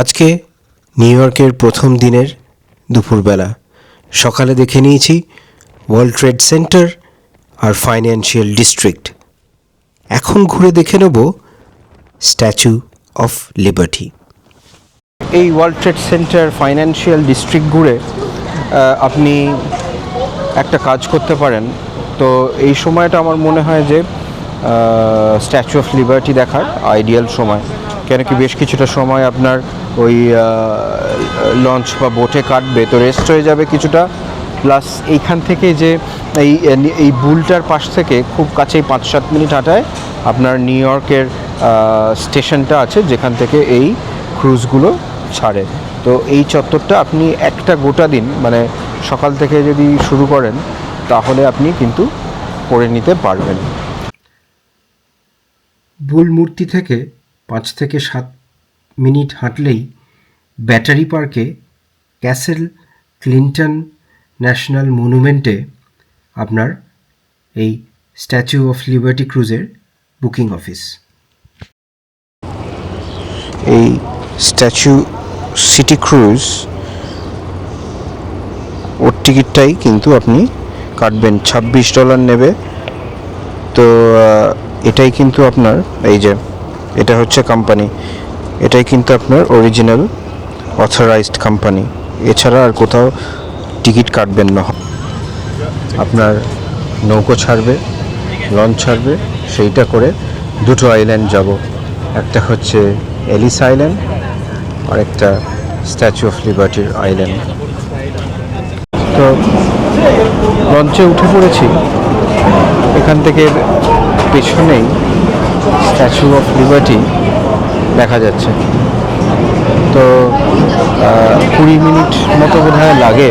আজকে নিউ ইয়র্কের প্রথম দিনের দুপুরবেলা সকালে দেখে নিয়েছি ওয়ার্ল্ড ট্রেড সেন্টার আর ফাইন্যান্সিয়াল ডিস্ট্রিক্ট। এখন ঘুরে দেখে নেব স্ট্যাচু অফ লিবার্টি। এই world trade centre financial district ঘুরে আপনি একটা কাজ করতে পারেন। তো এই সময়টা আমার মনে হয় যে স্ট্যাচু অফ লিবার্টি দেখার আইডিয়াল সময়, কেন কি বেশ কিছুটা সময় আপনার ওই লঞ্চ বা বোটে কাটবে, তো রেস্ট হয়ে যাবে কিছুটা। প্লাস এইখান থেকে যে এই বুলটার পাশ থেকে খুব কাছেই 5-7 মিনিট হাঁটায় আপনার নিউ ইয়র্কের স্টেশনটা আছে, যেখান থেকে এই ক্রুজগুলো ছাড়ে। তো এই চত্বরটা আপনি একটা গোটা দিন, মানে সকাল থেকে যদি শুরু করেন তাহলে আপনি কিন্তু করে নিতে পারবেন। বুল মূর্তি থেকে 5 থেকে 7 মিনিট হাঁটলেই ব্যাটারি পার্কে ক্যাসেল ক্লিন্টন ন্যাশনাল মনুমেন্টে আপনার এই স্ট্যাচু অফ লিবার্টি ক্রুজের বুকিং অফিস। এই স্ট্যাচু সিটি ক্রুজ ওর টিকিটটাই কিন্তু আপনি কাটবেন, $26 নেবে। তো এটাই কিন্তু আপনার, এই যে এটা হচ্ছে কোম্পানি, এটাই কিন্তু আপনার অরিজিনাল অথরাইজড কোম্পানি। এছাড়া আর কোথাও টিকিট কাটবেন না। আপনার নৌকো ছাড়বে, লঞ্চ ছাড়বে, সেইটা করে দুটো আইল্যান্ড যাব, একটা হচ্ছে এলিস আইল্যান্ড আর একটা স্ট্যাচু অফ লিবার্টির আইল্যান্ড। তো লঞ্চে উঠে পড়েছি, এখান থেকে পেছনেই স্ট্যাচু অফ লিবার্টি দেখা যাচ্ছে। তো 20 মিনিট মতো বোধ হয় লাগে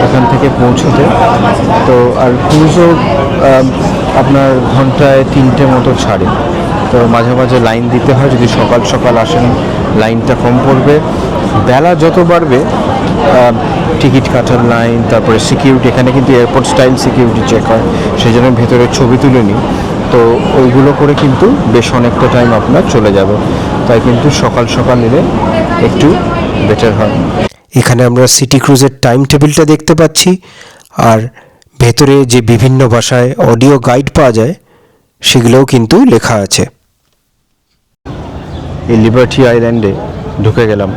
এখান থেকে পৌঁছতে। তো আর ক্রুজও আপনার ঘন্টায় 3টে মতো ছাড়ে। তো মাঝে মাঝে লাইন দিতে হয়, যদি সকাল সকাল আসেন লাইনটা কম পড়বে। বেলা যত বাড়বে টিকিট কাটার লাইন, তারপরে সিকিউরিটি, এখানে কিন্তু এয়ারপোর্ট স্টাইল সিকিউরিটি চেক হয়, সেই জন্য ভেতরে ছবি তুলে নিই। তো ওইগুলো করে কিন্তু বেশ অনেকটা টাইম আপনার চলে যাবে, তাই কিন্তু সকাল সকাল নিলে একটু বেটার হয়। এখানে আমরা সিটি ক্রুজের টাইম টেবিলটা দেখতে পাচ্ছি, আর ভেতরে যে বিভিন্ন ভাষায় অডিও গাইড পাওয়া যায় সেগুলোও কিন্তু লেখা আছে। এই লিবার্টি আইল্যান্ডে ঢুকে গেলাম।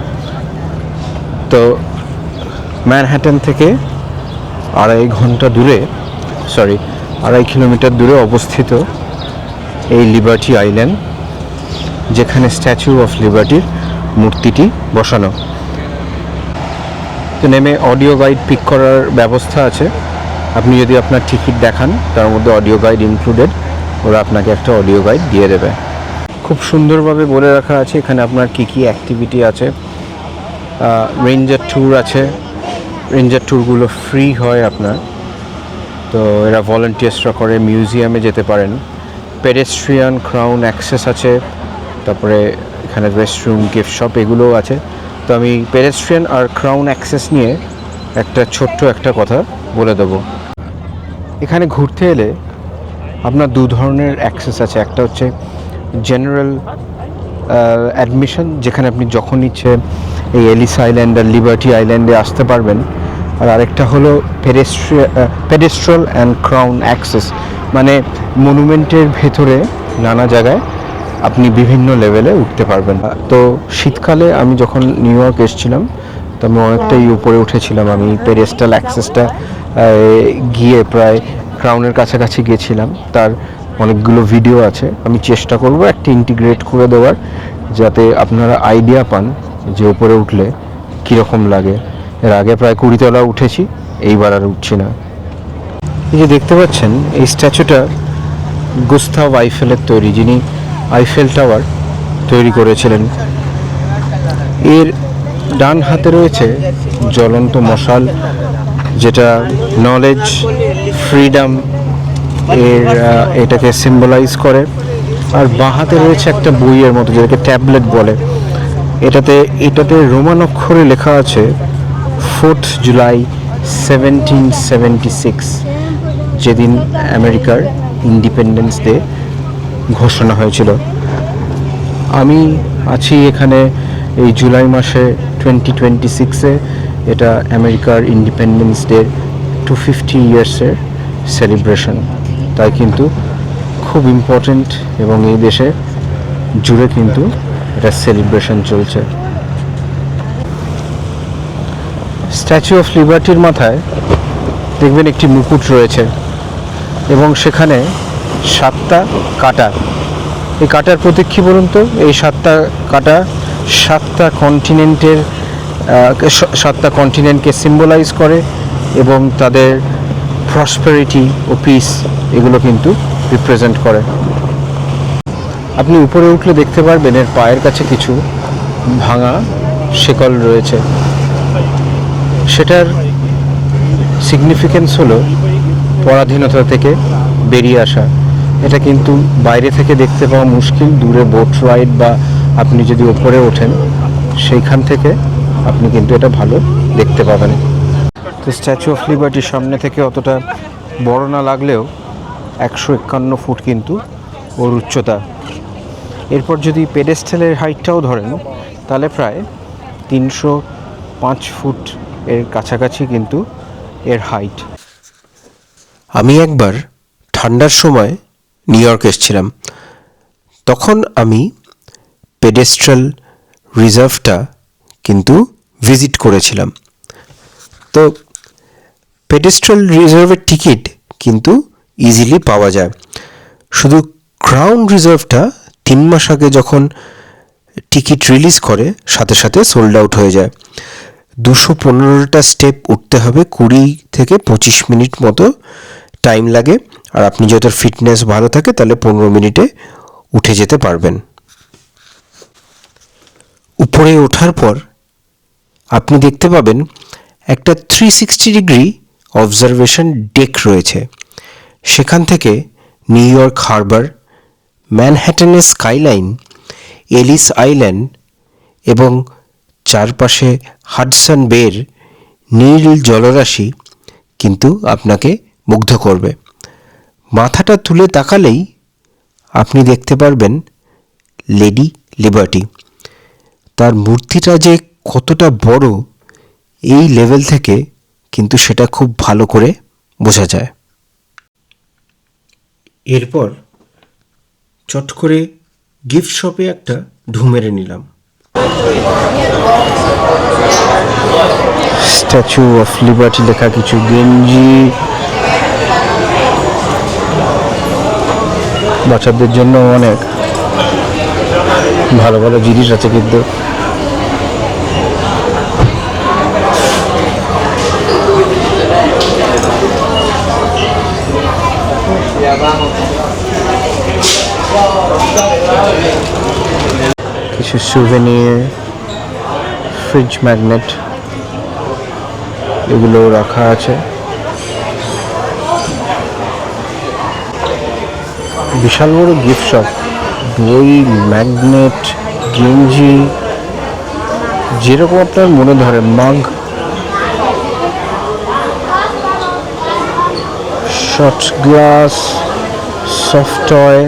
তো ম্যানহাটন থেকে 2.5 কিলোমিটার দূরে অবস্থিত এই লিবার্টি আইল্যান্ড, যেখানে স্ট্যাচু অফ লিবার্টির মূর্তিটি বসানো। তো নেমে অডিও গাইড পিক করার ব্যবস্থা আছে। আপনি যদি আপনার টিকিট দেখান তার মধ্যে অডিও গাইড ইনক্লুডেড, ওরা আপনাকে একটা অডিও গাইড দিয়ে দেবে। খুব সুন্দরভাবে বলে রাখা আছে এখানে আপনার কী কী অ্যাক্টিভিটি আছে। রেঞ্জার ট্যুর আছে, রেঞ্জার ট্যুরগুলো ফ্রি হয় আপনার। তো এরা ভলান্টিয়ার্সরা করে। মিউজিয়ামে যেতে পারেন। পেডেস্ট্রিয়ান ক্রাউন অ্যাক্সেস আছে, তারপরে এখানে রেস্টরুম, গিফট শপ এগুলোও আছে। তো আমি পেডেস্ট্রিয়ান আর ক্রাউন অ্যাক্সেস নিয়ে ছোট্ট একটা কথা বলে দেবো। এখানে ঘুরতে এলে আপনার 2 ধরনের অ্যাক্সেস আছে। একটা হচ্ছে জেনারেল অ্যাডমিশন, যেখানে আপনি যখন ইচ্ছে এই এলিস আইল্যান্ড আর লিবার্টি আইল্যান্ডে আসতে পারবেন। আর আরেকটা হলো পেডেস্ট্রিয়াল অ্যান্ড ক্রাউন অ্যাক্সেস, মানে মনুমেন্টের ভেতরে নানা জায়গায় আপনি বিভিন্ন লেভেলে উঠতে পারবেন। তো শীতকালে আমি যখন নিউ ইয়র্ক এসেছিলাম, তো আমি অনেকটাই উপরে উঠেছিলাম। আমি পেডেস্ট্রাল অ্যাক্সেসটা গিয়ে প্রায় ক্রাউনের কাছাকাছি গিয়েছিলাম। তার অনেকগুলো ভিডিও আছে, আমি চেষ্টা করব একটা ইন্টিগ্রেট করে দেওয়ার, যাতে আপনারা আইডিয়া পান যে উপরে উঠলে কীরকম লাগে। এর আগে প্রায় 20 তলা উঠেছি, এইবার আর উঠছি না। এই যে দেখতে পাচ্ছেন এই স্ট্যাচুটা গুস্তাভ আইফেলের তৈরি, যিনি আইফেল টাওয়ার তৈরি করেছিলেন। এর ডান হাতে রয়েছে জ্বলন্ত মশাল, যেটা নলেজ, ফ্রিডম এটাকে সিম্বলাইজ করে। আর বাঁ হাতে রয়েছে একটা বইয়ের মতো, যেটাকে ট্যাবলেট বলে। এটাতে রোমান অক্ষরে লেখা আছে 4th জুলাই 1776, যেদিন আমেরিকার ইন্ডিপেন্ডেন্স ডে ঘোষণা হয়েছিল। আমি আছি এখানে এই জুলাই মাসে 2026-এ এটা আমেরিকার ইন্ডিপেন্ডেন্স ডে 250 ইয়ার্সের সেলিব্রেশন, তাই কিন্তু খুব ইম্পর্টেন্ট এবং এই দেশে জুড়ে কিন্তু এটা সেলিব্রেশন চলছে। স্ট্যাচু অফ লিবার্টির মাথায় দেখবেন একটি মুকুট রয়েছে এবং সেখানে 7টা কাঁটা। এই কাঁটার প্রতীক কী বলুন তো? এই 7টা কাঁটা 7টা কন্টিনেন্টকে সিম্বলাইজ করে এবং তাদের প্রসপেরিটি ও পিস এগুলো কিন্তু রিপ্রেজেন্ট করে। আপনি উপরে উঠলে দেখতে পারবেন এর পায়ের কাছে কিছু ভাঙা শেকল রয়েছে। সেটার সিগনিফিকেন্স হলো পরাধীনতা থেকে বেরিয়ে আসা। এটা কিন্তু বাইরে থেকে দেখতে পাওয়া মুশকিল, দূরে বোট রাইড বা আপনি যদি ওপরে ওঠেন সেইখান থেকে আপনি কিন্তু এটা ভালো দেখতে পাবেন। তো স্ট্যাচু অফ লিবার্টির সামনে থেকে অতটা বড় না লাগলেও 151 ফুট কিন্তু ওর উচ্চতা। এরপর যদি পেডেস্টালের হাইটটাও ধরেন তাহলে প্রায় 305 ফুট এর কাছাকাছি কিন্তু এর হাইট। আমি একবার ঠান্ডার সময় নিউ ইয়র্ক এসেছিলাম, তখন আমি পেডেস্ট্রাল রিজার্ভটা কিন্তু ভিজিট করেছিলাম। তো পেডেস্ট্রাল রিজার্ভের টিকিট কিন্তু ইজিলি পাওয়া যায়। শুধু ক্রাউন রিজার্ভটা 3 মাস আগে যখন টিকিট রিলিজ করে সাথে সাথে সোল্ড আউট হয়ে যায়। 215টা স্টেপ উঠতে হবে, 20 থেকে 25 মিনিট মতো টাইম লাগে। আর আপনি যদি ফিটনেস ভালো থাকে তাহলে 15 মিনিটে উঠে যেতে পারবেন। উপরে ওঠার পর আপনি দেখতে পাবেন একটা 360 ডিগ্রি অবজারভেশন ডেক রয়েছে। সেখান থেকে নিউ ইয়র্ক হারবার, ম্যানহাটনের স্কাইলাইন, এলিস আইল্যান্ড এবং চারপাশে হাডসন বের নীল জলরাশি কিন্তু আপনাকে মুগ্ধ করবে। মাথাটা তুলে তাকালেই আপনি দেখতে পারবেন লেডি লিবার্টি। তার মূর্তিটা যে কতটা বড় এই লেভেল থেকে কিন্তু সেটা খুব ভালো করে বোঝা যায়। এরপর চট করে গিফট শপে একটা ঢু মেরে নিলাম। স্ট্যাচু অফ লিবার্টি লেখা কিছু গেঞ্জি, বাচ্চাদের জন্য অনেক ভালো ভালো জিনিস আছে কিন্তু। কিছু সুভেনির, ফ্রিজ ম্যাগনেট এগুলো রাখা আছে। বিশাল বড় গিফট শপ, বই, ম্যাগনেট, গেঞ্জি, যেরকম আপনার মনে ধরে, মাগ, শট গ্লাস, সফট টয়,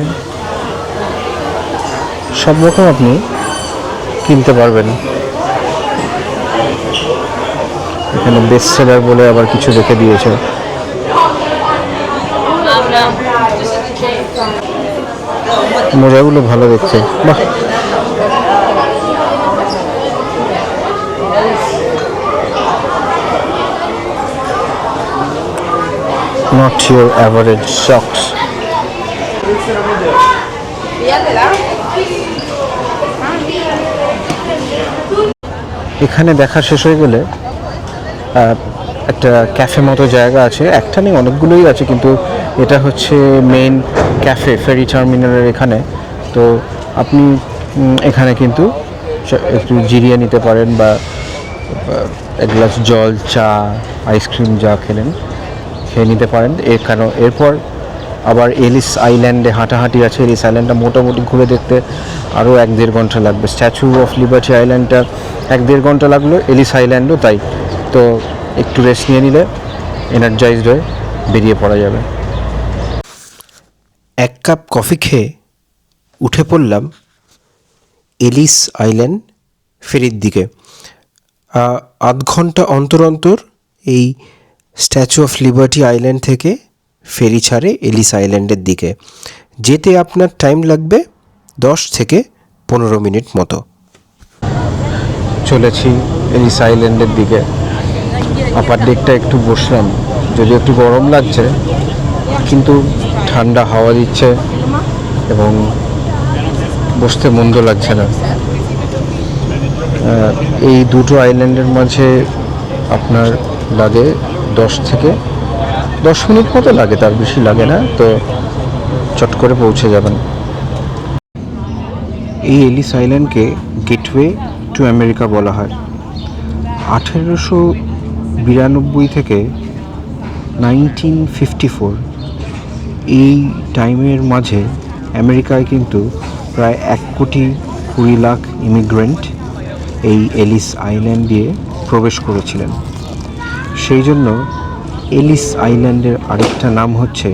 সব রকম আপনি কিনতে পারবেন। এখানে বেস্ট সেলার বলে আবার কিছু রেখে দিয়েছে। মোজাগুলো ভালো দেখছে, বাহ। Not your average socks. এখানে দেখা শেষ হয়ে গেলে একটা ক্যাফে মতো জায়গা আছে, একটা নেই অনেকগুলোই আছে, কিন্তু এটা হচ্ছে মেইন ক্যাফে ফেরি টার্মিনালের এখানে। তো আপনি এখানে কিন্তু একটু জিরিয়ে নিতে পারেন বা এক গ্লাস জল, চা, আইসক্রিম যা খেলেন খেয়ে নিতে পারেন। এরপর আবার এলিস আইল্যান্ডে হাঁটাহাঁটি আছে। এলিস আইল্যান্ডটা মোটামুটি ঘুরে দেখতে আরও 1-1.5 ঘন্টা লাগবে। স্ট্যাচু অফ লিবার্টি আইল্যান্ডটা 1-1.5 ঘন্টা লাগলো, এলিস আইল্যান্ডও তাই। তো একটু রেস্ট নিয়ে নিলে এনার্জাইজড হয়ে বেরিয়ে পড়া যাবে। 1 কাপ কফি খেয়ে উঠে পড়লাম এলিস আইল্যান্ড ফেরির দিকে। আধ ঘন্টা অন্তর অন্তর এই স্ট্যাচু অফ লিবার্টি আইল্যান্ড থেকে ফেরি ছাড়ে এলিস আইল্যান্ডের দিকে। যেতে আপনার টাইম লাগবে 10 থেকে 15 মিনিট মতো। চলেছি এলিস আইল্যান্ডের দিকে। আপার ডেকটা একটু বসলাম, যদিও একটু গরম লাগছে, কিন্তু ঠান্ডা হাওয়া দিচ্ছে এবং বসতে মন্দ লাগছে না। এই দুটো আইল্যান্ডের মাঝে আপনার লাগে 10 মিনিট মতো লাগে, তার বেশি লাগে না, তো চট করে পৌঁছে যাবেন। এই এলিস আইল্যান্ডকে গেটওয়ে টু আমেরিকা বলা হয়। 1892 থেকে 1954 এই টাইমের মাঝে আমেরিকায় কিন্তু প্রায় 1,20,00,000 ইমিগ্রেন্ট এই এলিস আইল্যান্ড দিয়ে প্রবেশ করেছিলেন। সেই জন্য এলিস আইল্যান্ডের আরেকটা নাম হচ্ছে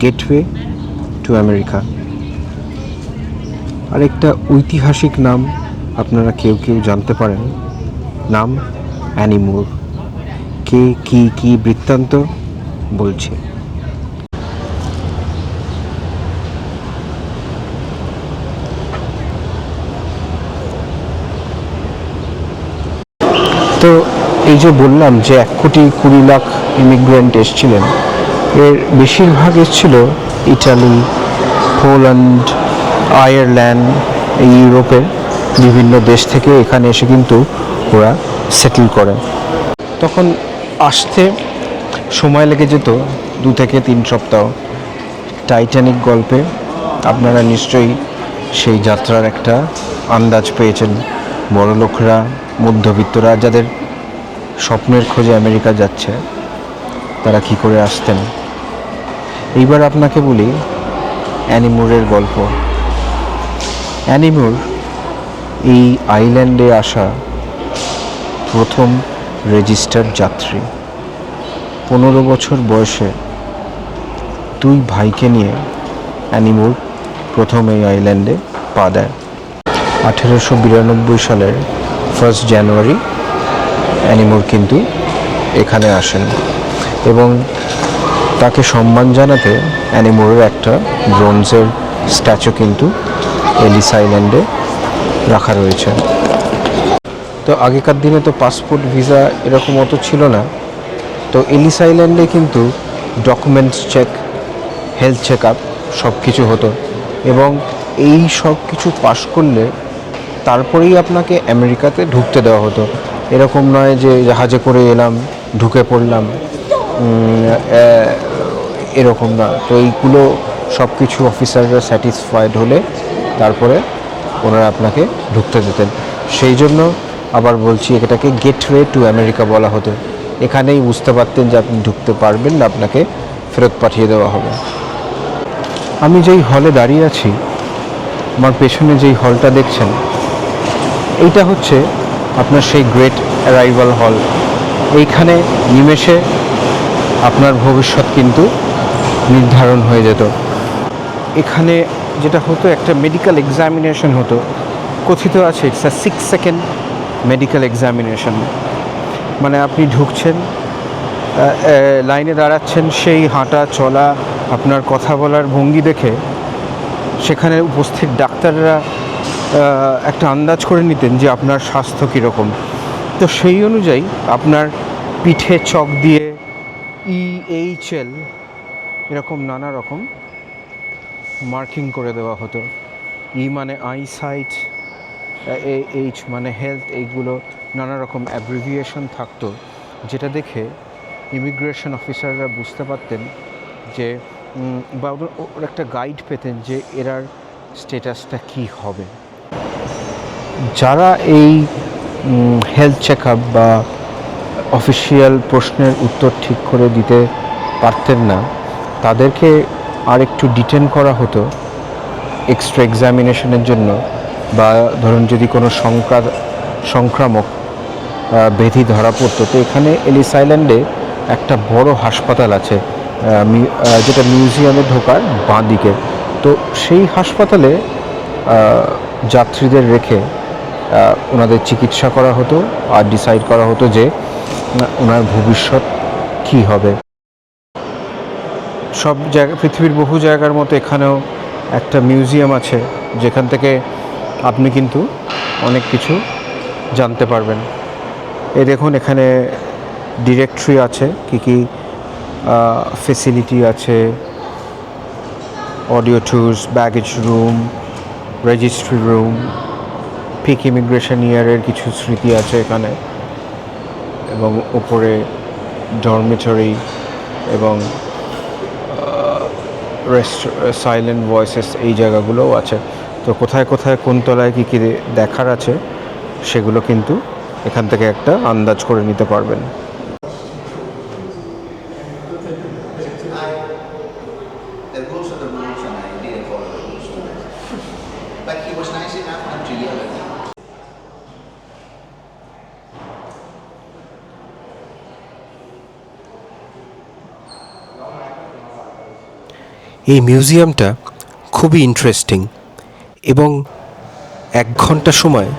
গেটওয়ে টু আমেরিকা। আরেকটা ঐতিহাসিক নাম আপনারা কেউ কেউ জানতে পারেন, নাম অ্যানি মুর। কে কি বৃত্তান্ত বলছে। তো এই যে বললাম যে 1,20,00,000 ইমিগ্রেন্ট এসেছিলেন, এর বেশিরভাগ এসেছিল ইটালি, পোল্যান্ড, আয়ারল্যান্ড, এই ইউরোপের বিভিন্ন দেশ থেকে এখানে এসে কিন্তু ওরা সেটেল করে। তখন আসতে সময় লেগে যেত 2 থেকে 3 সপ্তাহ। টাইটানিক গল্পে আপনারা নিশ্চয়ই সেই যাত্রার একটা আন্দাজ পেয়েছেন। বড়লোকরা, মধ্যবিত্তরা যাদের স্বপ্নের খোঁজে আমেরিকা যাচ্ছে, তারা কি করে আসতেন। এইবার আপনাকে বলি অ্যানি মুরের গল্প। অ্যানি মুর এই আইল্যান্ডে আসা প্রথম রেজিস্টার্ড যাত্রী। 15 বছর বয়সে 2 ভাইকে নিয়ে অ্যানি মুর প্রথম এই আইল্যান্ডে পা দেয়। 1892 সালের 1 জানুয়ারি অ্যানি মুর কিন্তু এখানে আসেন এবং তাকে সম্মান জানাতে অ্যানি মুরের একটা ব্রোঞ্জের স্ট্যাচু কিন্তু এলিস আইল্যান্ডে রাখা রয়েছে। তো আগেকার দিনে তো পাসপোর্ট, ভিসা এরকম অত ছিল না, তো এলিস আইল্যান্ডে কিন্তু documents check, health check up সব কিছু হতো এবং এই সব কিছু পাশ করলে তারপরেই আপনাকে আমেরিকাতে ঢুকতে দেওয়া হতো। এরকম নয় যে জাহাজে করে এলাম, ঢুকে পড়লাম, এরকম না। তো এইগুলো সব কিছু অফিসাররা স্যাটিসফাইড হলে তারপরে ওনারা আপনাকে ঢুকতে দিতেন। সেই জন্য আবার বলছি, এটাকে গেটওয়ে টু আমেরিকা বলা হতো। এখানেই বুঝতে পারতেন যে আপনি ঢুকতে পারবেন না, আপনাকে ফেরত পাঠিয়ে দেওয়া হবে। আমি যেই হলে দাঁড়িয়ে আছি, আমার পেছনে যেই হলটা দেখছেন, এইটা হচ্ছে আপনার সেই গ্রেট অ্যারাইভাল হল। এইখানে নিমেষে আপনার ভবিষ্যৎ কিন্তু নির্ধারণ হয়ে যেত। এখানে যেটা হতো, একটা মেডিকেল এক্সামিনেশন হতো। কথিত আছে ইটস 6 সেকেন্ড মেডিকেল এক্সামিনেশন। মানে আপনি ঢুকছেন, লাইনে দাঁড়াচ্ছেন, সেই হাঁটা চলা, আপনার কথা বলার ভঙ্গি দেখে সেখানে উপস্থিত ডাক্তাররা একটা আন্দাজ করে নিতেন যে আপনার স্বাস্থ্য কীরকম। তো সেই অনুযায়ী আপনার পিঠে চক দিয়ে EHL এরকম নানা রকম মার্কিং করে দেওয়া হতো। মানে আইসাইট, H মানে হেলথ, এইগুলো নানা রকম অ্যাব্রিভিয়েশন থাকতো, যেটা দেখে ইমিগ্রেশন অফিসাররা বুঝতে পারতেন যে, বা ওর একটা গাইড পেতেন যে এরার স্টেটাসটা কী হবে। যারা এই হেলথ চেক আপ বা অফিসিয়াল প্রশ্নের উত্তর ঠিক করে দিতে পারতেন না, তাদেরকে আর একটু ডিটেন করা হতো এক্সট্রা এক্সামিনেশনের জন্য। বা ধরুন যদি কোনো সংক্রামক ব্যাধি ধরা পড়তো, তো এখানে এলিস আইল্যান্ডে একটা বড় হাসপাতাল আছে, যেটা মিউজিয়ামে ঢোকার বাঁ দিকে। তো সেই হাসপাতালে যাত্রীদের রেখে ওনাদের চিকিৎসা করা হতো আর ডিসাইড করা হতো যে ওনার ভবিষ্যৎ কী হবে। সব জায়গা, পৃথিবীর বহু জায়গার মতো এখানেও একটা মিউজিয়াম আছে যেখান থেকে আপনি কিন্তু অনেক কিছু জানতে পারবেন। এই দেখুন, এখানে ডিরেক্টরি আছে, কী কী ফেসিলিটি আছে, audio tours, baggage room, registry room, peak immigration ইয়ারের কিছু স্মৃতি আছে এখানে, এবং উপরে ডরমিটরি এবং সাইলেন্ট ভয়েসেস, এই জায়গাগুলোও আছে। তো কোথায় কোথায় কোন তলায় কী কী দেখার আছে সেগুলো কিন্তু এখান থেকে একটা আন্দাজ করে নিতে পারবেন। The rules are the rules, and I didn't follow the rules. But he was nice enough not to yell at me. এই মিউজিয়ামটা খুবই ইন্টারেস্টিং এবং 1 ঘন্টা সময়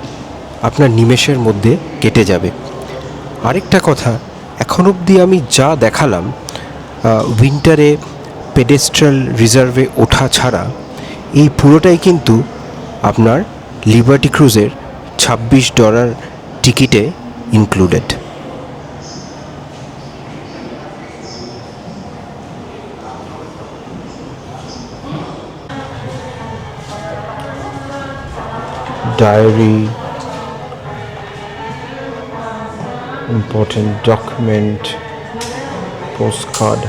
আপনার নিমেষের মধ্যে কেটে যাবে। আরেকটা কথা, এখন অবধি আমি যা দেখালাম, উইন্টারে পেডেস্ট্রাল রিজার্ভে ওঠা ছাড়া এই পুরোটাই কিন্তু আপনার লিবার্টি ক্রুজের $26 টিকিটে included. Diary, important document, postcard.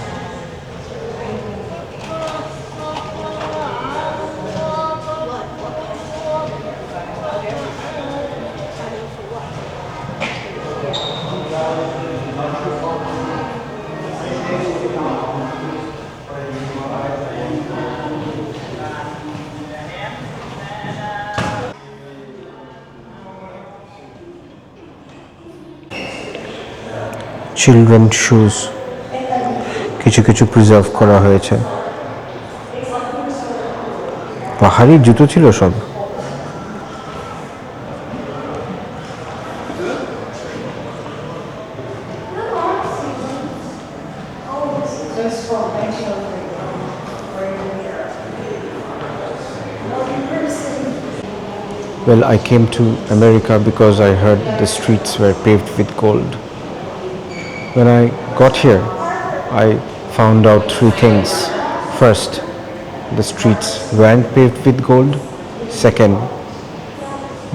Children shoes কিছু কিছু প্রিজার্ভ করা হয়েছে। পাহাড়ি জুতো ছিল সব। Well, I came to America because I heard the streets were paved with gold. When I got here, I found out 3 things. First, the streets weren't paved with gold. Second,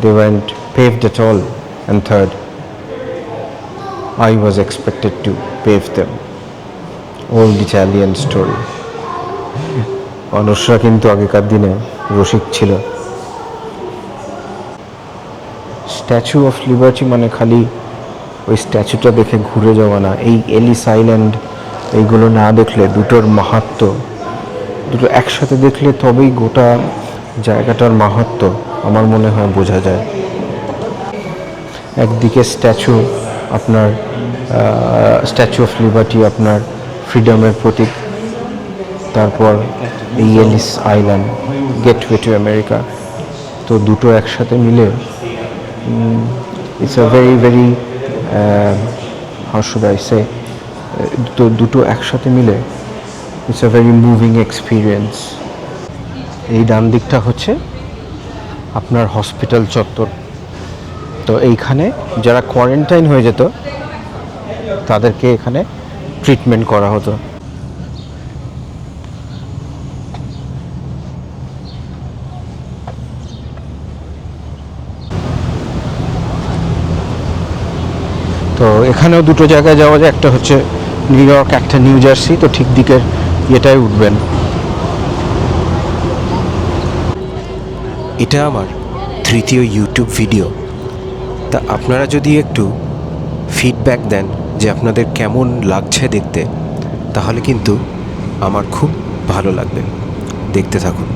they weren't paved at all. And third, I was expected to pave them. Old Italian story. মানুষরা কিন্তু আগেকার দিনে রসিক ছিল। Statue of liberty মানে খালি ওই স্ট্যাচুটা দেখে ঘুরে যাওয়া না, এই এলিস আইল্যান্ড এইগুলো না দেখলে, দুটোর মাহাত্ম্য, দুটো একসাথে দেখলে তবেই গোটা জায়গাটার মাহাত্ম্য আমার মনে হয় বোঝা যায়। একদিকে স্ট্যাচু, আপনার স্ট্যাচু অফ লিবার্টি আপনার ফ্রিডমের প্রতীক, তারপর এই Ellis Island, gateway to America. তো দুটো একসাথে মিলে it's a very very how should I say, দুটো একসাথে মিলে it's a very moving experience. এই ডান দিকটা হচ্ছে আপনার হসপিটাল চত্বর। তো এইখানে যারা কোয়ারেন্টাইন হয়ে যেত তাদেরকে এখানে ট্রিটমেন্ট করা হতো। তো এখানেও দুটো জায়গায় যাওয়া যায়, একটা হচ্ছে নিউ ইয়র্ক, একটা নিউ জার্সি। তো ঠিক দিকের এটাই উঠবেন। এটা আমার 3য় ইউটিউব ভিডিও। তা আপনারা যদি একটু ফিডব্যাক দেন যে আপনাদের কেমন লাগছে দেখতে, তাহলে কিন্তু আমার খুব ভালো লাগবে। দেখতে থাকুন।